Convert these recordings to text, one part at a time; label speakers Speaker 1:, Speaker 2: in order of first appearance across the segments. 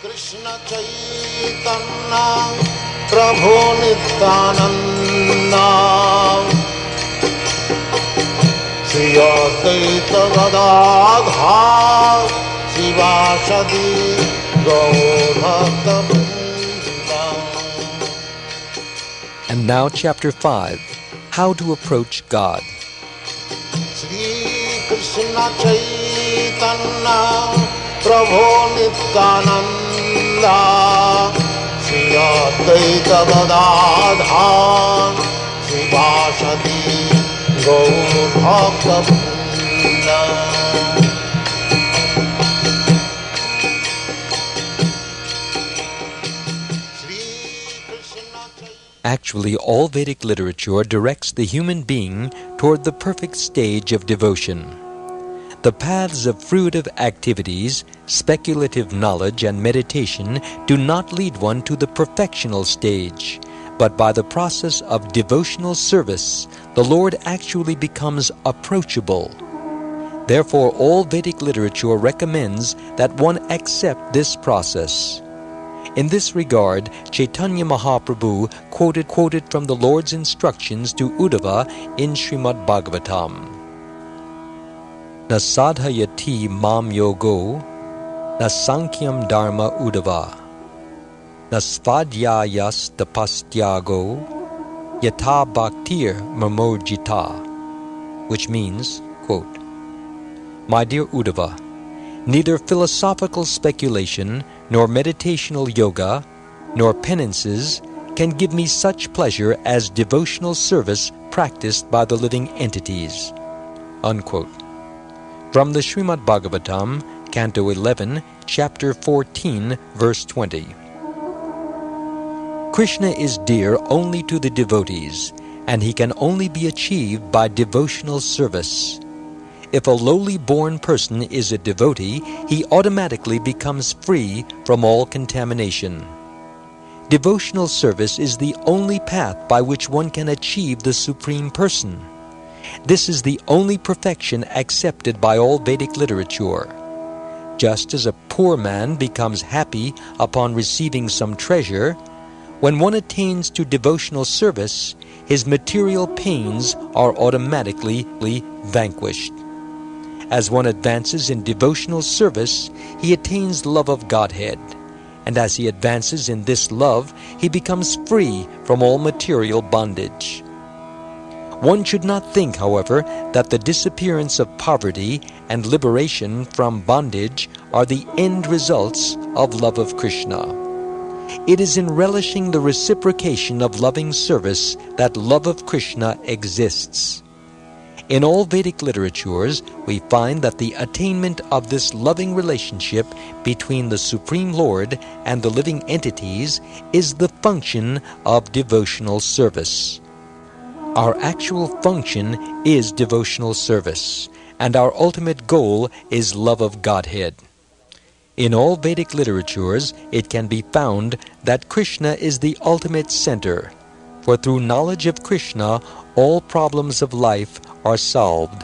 Speaker 1: Krishna Chaitanya Prabhu Nityananda Sri Advaita Gadadhar Sivasadi Gaur Bhakta.
Speaker 2: And now chapter 5, How to Approach God.
Speaker 1: Sri Krishna Chaitanya Prabhu Nityananda Sri Advaita Gadadhar Sivasadi Gaur Bhakta.
Speaker 2: Actually, all Vedic literature directs the human being toward the perfect stage of devotion. The paths of fruitive activities, speculative knowledge, and meditation do not lead one to the perfectional stage, but by the process of devotional service, the Lord actually becomes approachable. Therefore, all Vedic literature recommends that one accept this process. In this regard, Chaitanya Mahaprabhu quoted from the Lord's instructions to Uddhava in Srimad Bhagavatam. Na sadhayati mam yogo, na sankyam dharma Uddhava, na svadhyayas tapastyago, yatha bhaktir mamojita, which means, quote, My dear Uddhava, neither philosophical speculation, nor meditational yoga, nor penances can give me such pleasure as devotional service practiced by the living entities. Unquote. From the Srimad Bhagavatam, Canto 11, Chapter 14, Verse 20. Krishna is dear only to the devotees, and he can only be achieved by devotional service. If a lowly-born person is a devotee, he automatically becomes free from all contamination. Devotional service is the only path by which one can achieve the Supreme Person. This is the only perfection accepted by all Vedic literature. Just as a poor man becomes happy upon receiving some treasure, when one attains to devotional service, his material pains are automatically vanquished. As one advances in devotional service, he attains love of Godhead. And as he advances in this love, he becomes free from all material bondage. One should not think, however, that the disappearance of poverty and liberation from bondage are the end results of love of Krishna. It is in relishing the reciprocation of loving service that love of Krishna exists. In all Vedic literatures, we find that the attainment of this loving relationship between the Supreme Lord and the living entities is the function of devotional service. Our actual function is devotional service, and our ultimate goal is love of Godhead. In all Vedic literatures, it can be found that Krishna is the ultimate center, for through knowledge of Krishna, all problems of life are solved.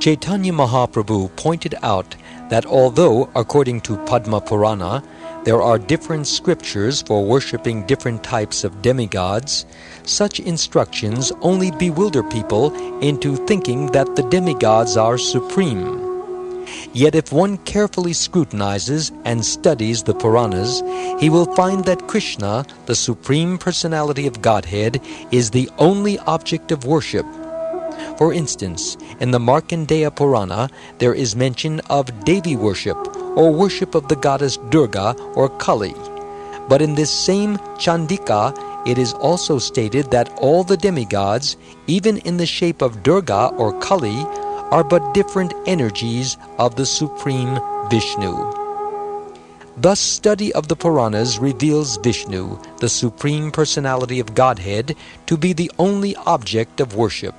Speaker 2: Chaitanya Mahaprabhu pointed out that although, according to Padma Purana, there are different scriptures for worshipping different types of demigods, such instructions only bewilder people into thinking that the demigods are supreme. Yet if one carefully scrutinizes and studies the Puranas, he will find that Krishna, the Supreme Personality of Godhead, is the only object of worship. For instance, in the Markandeya Purana, there is mention of Devi worship, or worship of the goddess Durga or Kali. But in this same Chandika, it is also stated that all the demigods, even in the shape of Durga or Kali, are but different energies of the Supreme Vishnu. Thus, study of the Puranas reveals Vishnu, the Supreme Personality of Godhead, to be the only object of worship.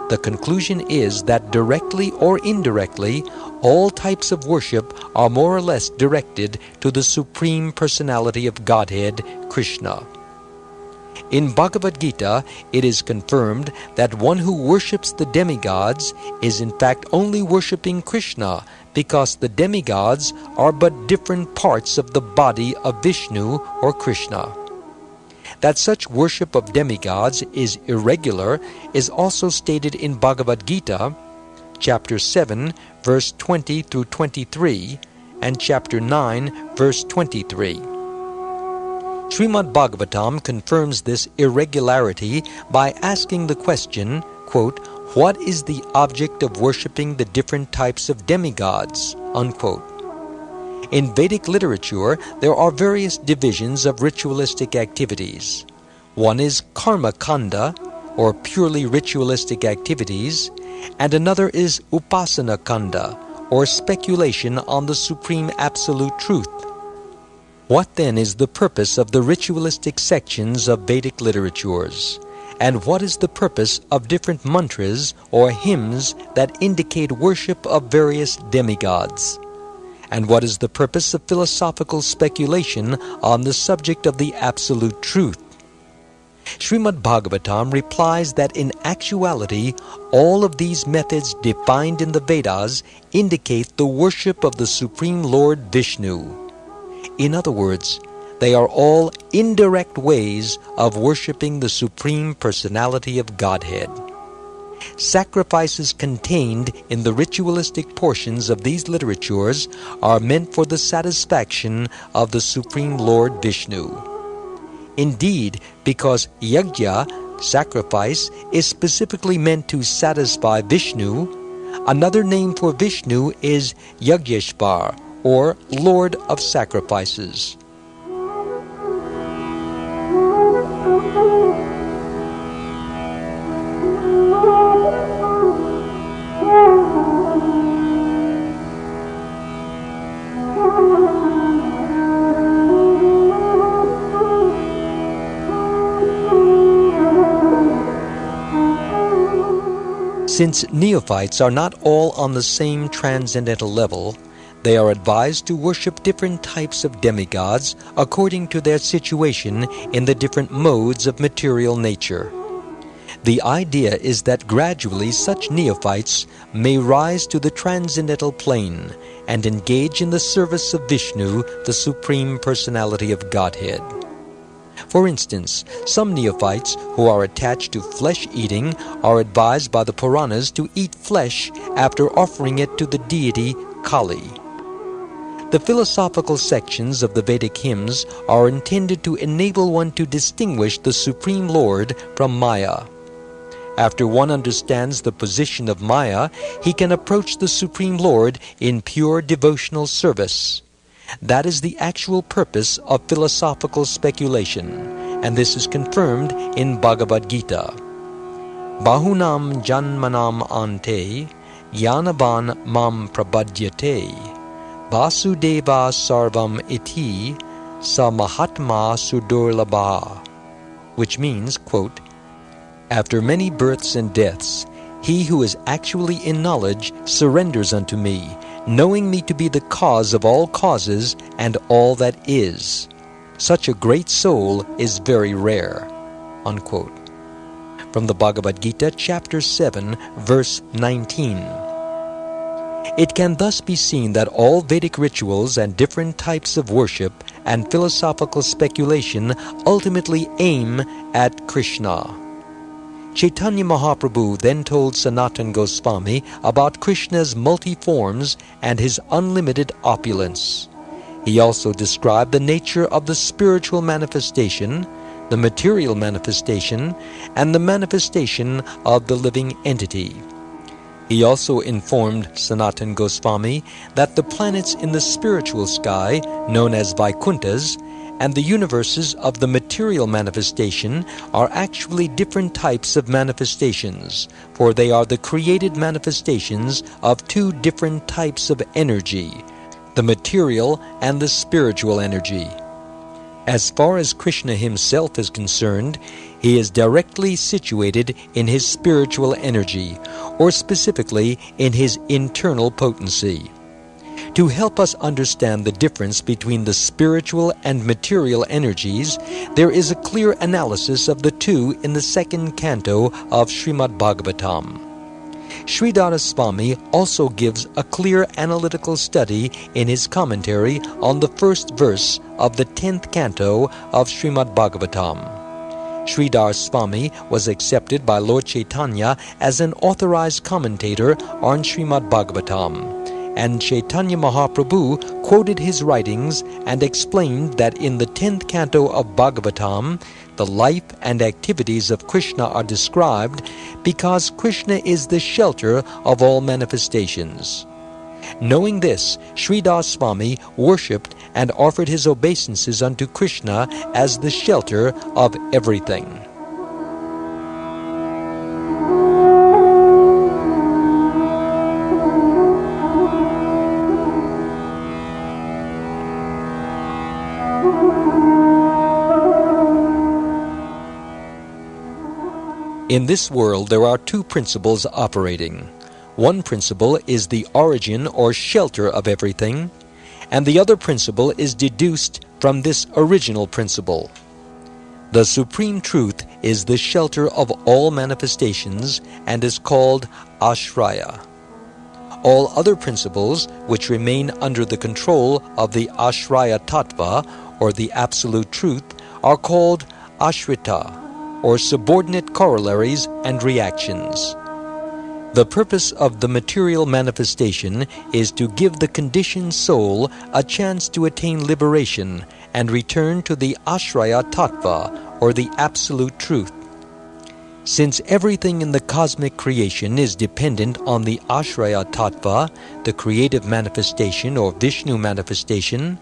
Speaker 2: the conclusion is that directly or indirectly, all types of worship are more or less directed to the Supreme Personality of Godhead, Krishna. In Bhagavad-gita, it is confirmed that one who worships the demigods is in fact only worshipping Krishna, because the demigods are but different parts of the body of Vishnu or Krishna. That such worship of demigods is irregular is also stated in Bhagavad-gita, chapter 7, verse 20 through 23, and chapter 9, verse 23. Srimad Bhagavatam confirms this irregularity by asking the question, quote, "What is the object of worshipping the different types of demigods?" unquote. In Vedic literature, there are various divisions of ritualistic activities. One is karma kanda, or purely ritualistic activities, and another is upasana kanda, or speculation on the supreme absolute truth. What then is the purpose of the ritualistic sections of Vedic literatures? And what is the purpose of different mantras or hymns that indicate worship of various demigods? And what is the purpose of philosophical speculation on the subject of the absolute truth? Srimad Bhagavatam replies that in actuality, all of these methods defined in the Vedas indicate the worship of the Supreme Lord Vishnu. In other words, they are all indirect ways of worshipping the Supreme Personality of Godhead. Sacrifices contained in the ritualistic portions of these literatures are meant for the satisfaction of the Supreme Lord Vishnu. Indeed, because yajna, sacrifice, is specifically meant to satisfy Vishnu, another name for Vishnu is Yajneshvar, or Lord of Sacrifices. Since neophytes are not all on the same transcendental level, they are advised to worship different types of demigods according to their situation in the different modes of material nature. The idea is that gradually such neophytes may rise to the transcendental plane and engage in the service of Vishnu, the Supreme Personality of Godhead. For instance, some neophytes who are attached to flesh-eating are advised by the Puranas to eat flesh after offering it to the deity Kali. The philosophical sections of the Vedic hymns are intended to enable one to distinguish the Supreme Lord from Maya. After one understands the position of Maya, he can approach the Supreme Lord in pure devotional service. That is the actual purpose of philosophical speculation, and this is confirmed in Bhagavad-gita. Bahunam janmanam ante, yanavan mam prabhadyate, vasudeva sarvam iti, sa mahatma sudurlabha, which means, quote, "After many births and deaths, he who is actually in knowledge surrenders unto me, knowing me to be the cause of all causes and all that is. Such a great soul is very rare." Unquote. From the Bhagavad-gita, chapter 7, verse 19. It can thus be seen that all Vedic rituals and different types of worship and philosophical speculation ultimately aim at Krishna. Chaitanya Mahaprabhu then told Sanatana Goswami about Krishna's multi-forms and his unlimited opulence. He also described the nature of the spiritual manifestation, the material manifestation, and the manifestation of the living entity. He also informed Sanatana Goswami that the planets in the spiritual sky, known as Vaikunthas, and the universes of the material manifestation are actually different types of manifestations, for they are the created manifestations of two different types of energy, the material and the spiritual energy. As far as Krishna himself is concerned, He is directly situated in his spiritual energy, or specifically in his internal potency. To help us understand the difference between the spiritual and material energies, there is a clear analysis of the two in the second canto of Srimad Bhagavatam. Sridhara Swami also gives a clear analytical study in his commentary on the first verse of the 10th canto of Srimad Bhagavatam. Sridhar Swami was accepted by Lord Chaitanya as an authorized commentator on Srimad Bhagavatam, and Caitanya Mahaprabhu quoted his writings and explained that in the 10th canto of Bhagavatam, the life and activities of Krishna are described because Krishna is the shelter of all manifestations. Knowing this, Sridhar Swami worshipped and offered his obeisances unto Krishna as the shelter of everything. In this world there are two principles operating. One principle is the origin or shelter of everything, and the other principle is deduced from this original principle. The Supreme Truth is the shelter of all manifestations and is called Ashraya. All other principles which remain under the control of the Ashraya Tattva, or the Absolute Truth, are called Ashrita, or subordinate corollaries and reactions. The purpose of the material manifestation is to give the conditioned soul a chance to attain liberation and return to the Ashraya Tattva, or the Absolute Truth. Since everything in the cosmic creation is dependent on the Ashraya Tattva, the creative manifestation or Vishnu manifestation,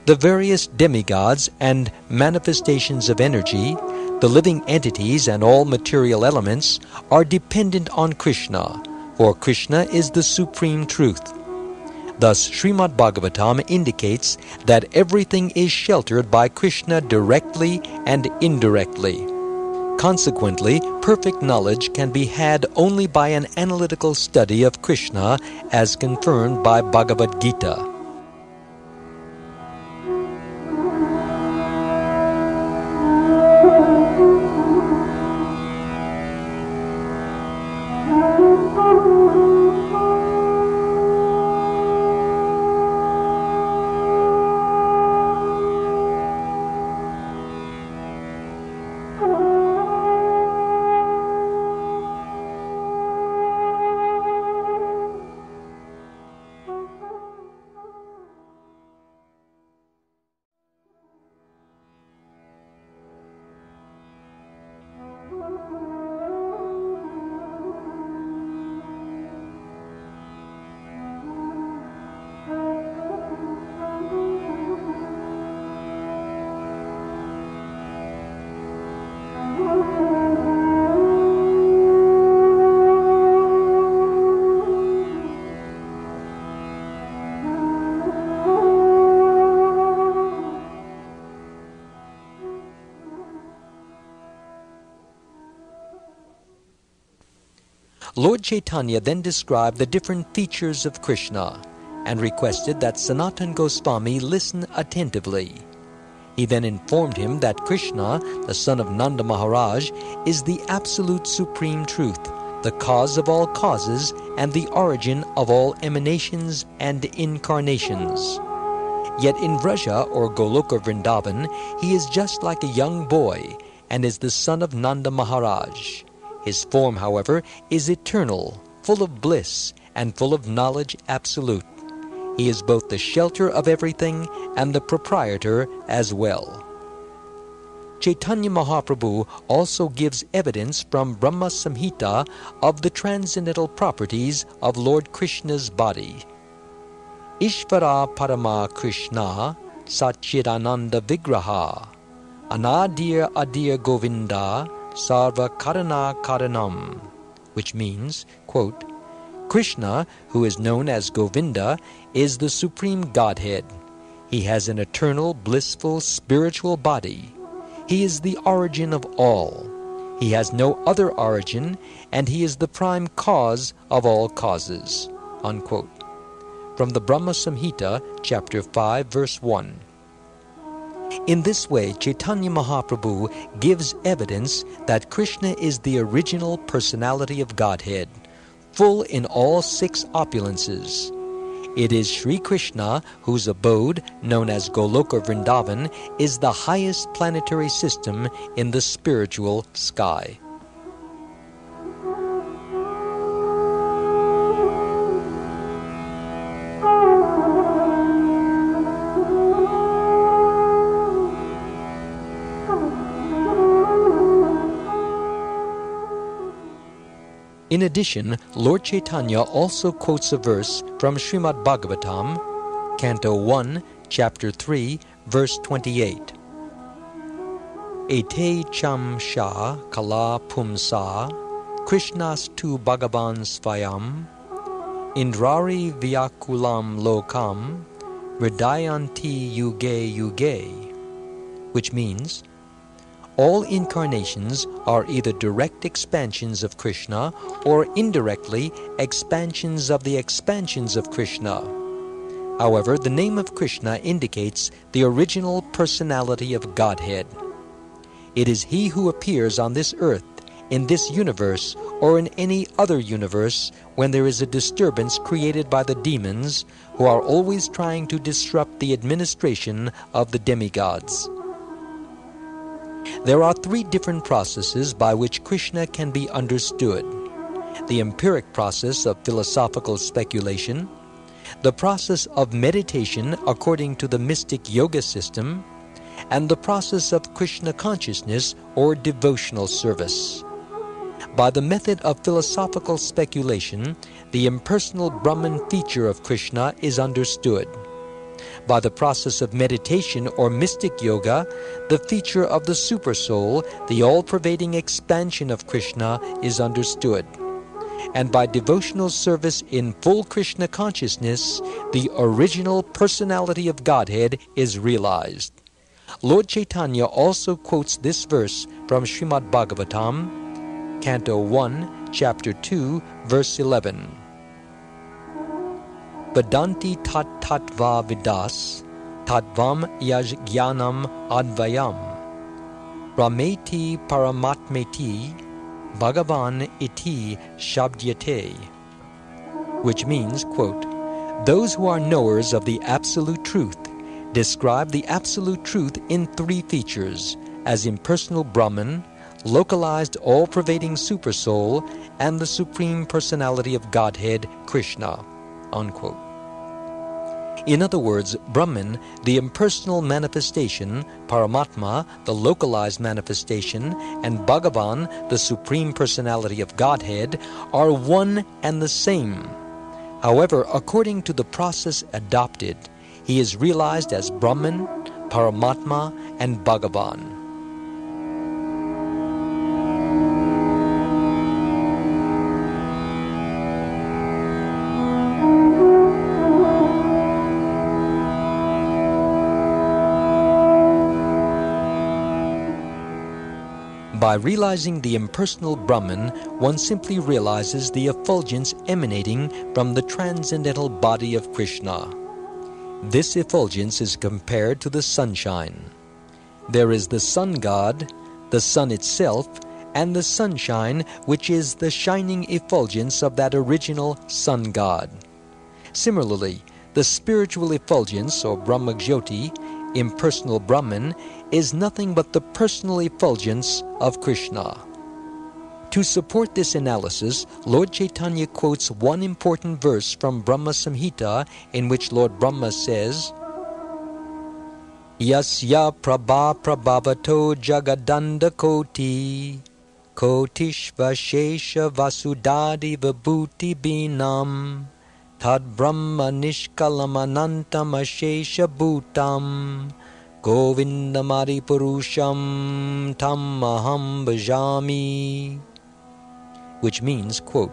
Speaker 2: the various demigods and manifestations of energy, the living entities and all material elements are dependent on Krishna, for Krishna is the Supreme Truth. Thus, Srimad Bhagavatam indicates that everything is sheltered by Krishna directly and indirectly. Consequently, perfect knowledge can be had only by an analytical study of Krishna as confirmed by Bhagavad-gita. Lord Chaitanya then described the different features of Krishna and requested that Sanatana Goswami listen attentively. He then informed him that Krishna, the son of Nanda Maharaj, is the absolute supreme truth, the cause of all causes and the origin of all emanations and incarnations. Yet in Vraja or Goloka Vrindavan, he is just like a young boy and is the son of Nanda Maharaj. His form, however, is eternal, full of bliss, and full of knowledge absolute. He is both the shelter of everything and the proprietor as well. Chaitanya Mahaprabhu also gives evidence from Brahma Samhita of the transcendental properties of Lord Krishna's body. Ishvara Parama Krishna Satchidananda Vigraha Anadir Adir Govinda Sarva Karana Karanam, which means, quote, Krishna, who is known as Govinda, is the Supreme Godhead. He has an eternal, blissful, spiritual body. He is the origin of all. He has no other origin, and he is the prime cause of all causes." Unquote. From the Brahma Samhita, chapter 5, verse 1. In this way, Chaitanya Mahaprabhu gives evidence that Krishna is the original personality of Godhead, full in all 6 opulences. It is Sri Krishna whose abode, known as Goloka Vrindavan, is the highest planetary system in the spiritual sky. In addition, Lord Chaitanya also quotes a verse from Srimad Bhagavatam, Canto 1, Chapter 3, verse 28. Ete cham sha kala pumsa Krishnas tu Bhagavan svayam Indrari vyakulam lokam Hridayanti yuge yuge, which means, all incarnations are either direct expansions of Krishna or indirectly expansions of the expansions of Krishna. However, the name of Krishna indicates the original personality of Godhead. It is He who appears on this earth, in this universe, or in any other universe when there is a disturbance created by the demons who are always trying to disrupt the administration of the demigods. There are 3 different processes by which Krishna can be understood: the empiric process of philosophical speculation, the process of meditation according to the mystic yoga system, and the process of Krishna consciousness or devotional service. By the method of philosophical speculation, the impersonal Brahman feature of Krishna is understood. By the process of meditation or mystic yoga, the feature of the Supersoul, the all-pervading expansion of Krishna, is understood. And by devotional service in full Krishna consciousness, the original personality of Godhead is realized. Lord Chaitanya also quotes this verse from Srimad Bhagavatam, Canto 1, Chapter 2, verse 11. Vadanti tat tatva vidas, tatvam yaj jnanam advayam, Rameti paramatmeti, Bhagavan iti shabdyate, which means, quote, "Those who are knowers of the absolute truth describe the absolute truth in 3 features, as impersonal Brahman, localized all-pervading Supersoul, and the Supreme Personality of Godhead, Krishna." Unquote. In other words, Brahman, the impersonal manifestation, Paramatma, the localized manifestation, and Bhagavan, the Supreme Personality of Godhead, are one and the same. However, according to the process adopted, he is realized as Brahman, Paramatma, and Bhagavan. By realizing the impersonal Brahman, one simply realizes the effulgence emanating from the transcendental body of Krishna. This effulgence is compared to the sunshine. There is the sun god, the sun itself, and the sunshine, which is the shining effulgence of that original sun god. Similarly, the spiritual effulgence, or Brahma-jyoti, impersonal Brahman, is nothing but the personal effulgence of Krishna. To support this analysis, Lord Chaitanya quotes one important verse from Brahma Samhita, in which Lord Brahma says, "Yasya prabha prabhavato jagadanda koti, kotishva shesha vasudadi vibhuti binam, tad brahma nishkalamanantam ashesha bhutam, Govindamari Purusham Tam Aham Bhajami," which means, quote,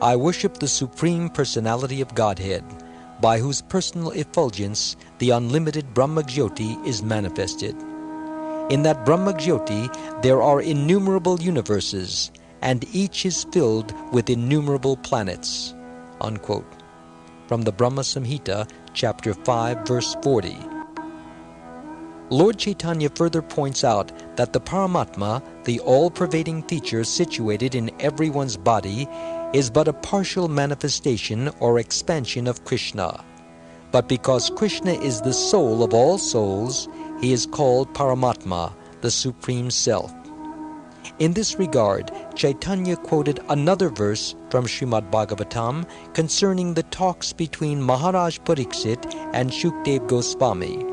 Speaker 2: "I worship the Supreme Personality of Godhead, by whose personal effulgence the unlimited Brahma-jyoti is manifested. In that Brahma-jyoti there are innumerable universes, and each is filled with innumerable planets." Unquote. From the Brahma Samhita, chapter 5, verse 40. Lord Chaitanya further points out that the Paramatma, the all-pervading feature situated in everyone's body, is but a partial manifestation or expansion of Krishna. But because Krishna is the soul of all souls, he is called Paramatma, the Supreme Self. In this regard, Chaitanya quoted another verse from Srimad Bhagavatam concerning the talks between Maharaj Pariksit and Shukdev Goswami.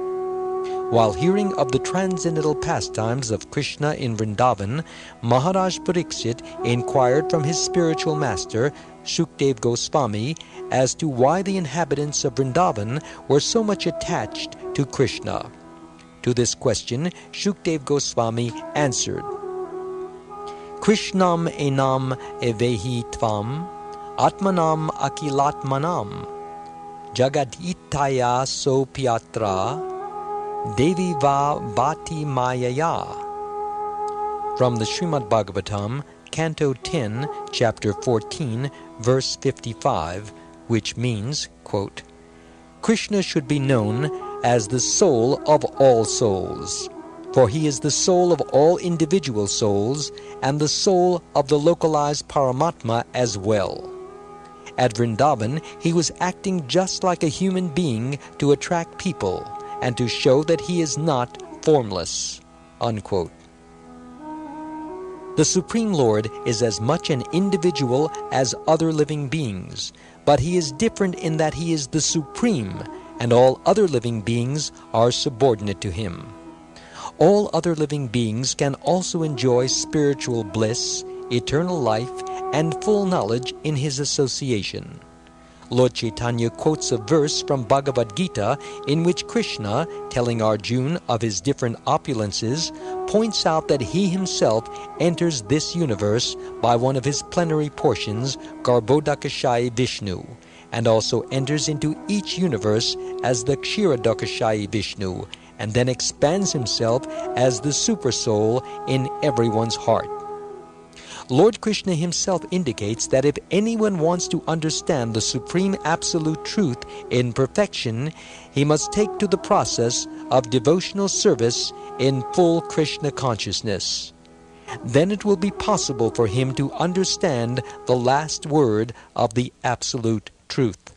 Speaker 2: While hearing of the transcendental pastimes of Krishna in Vrindavan, Maharaj Pariksit inquired from his spiritual master, Shukdev Goswami, as to why the inhabitants of Vrindavan were so much attached to Krishna. To this question, Shukdev Goswami answered, "Krishnam enam evehi tvam, atmanam akilatmanam, jagaditaya sopyatra, Devi va bhati mayaya." From the Srimad Bhagavatam, Canto 10, Chapter 14, verse 55, which means, quote, "Krishna should be known as the soul of all souls, for he is the soul of all individual souls and the soul of the localized Paramatma as well. At Vrindavan, he was acting just like a human being to attract people and to show that he is not formless." Unquote. The Supreme Lord is as much an individual as other living beings, but he is different in that he is the Supreme, and all other living beings are subordinate to him. All other living beings can also enjoy spiritual bliss, eternal life, and full knowledge in his association. Lord Chaitanya quotes a verse from Bhagavad-gita in which Krishna, telling Arjuna of his different opulences, points out that he himself enters this universe by one of his plenary portions, Garbhodakashayi Vishnu, and also enters into each universe as the Kshirodakashayi Vishnu, and then expands himself as the Supersoul in everyone's heart. Lord Krishna himself indicates that if anyone wants to understand the Supreme Absolute Truth in perfection, he must take to the process of devotional service in full Krishna consciousness. Then it will be possible for him to understand the last word of the Absolute Truth.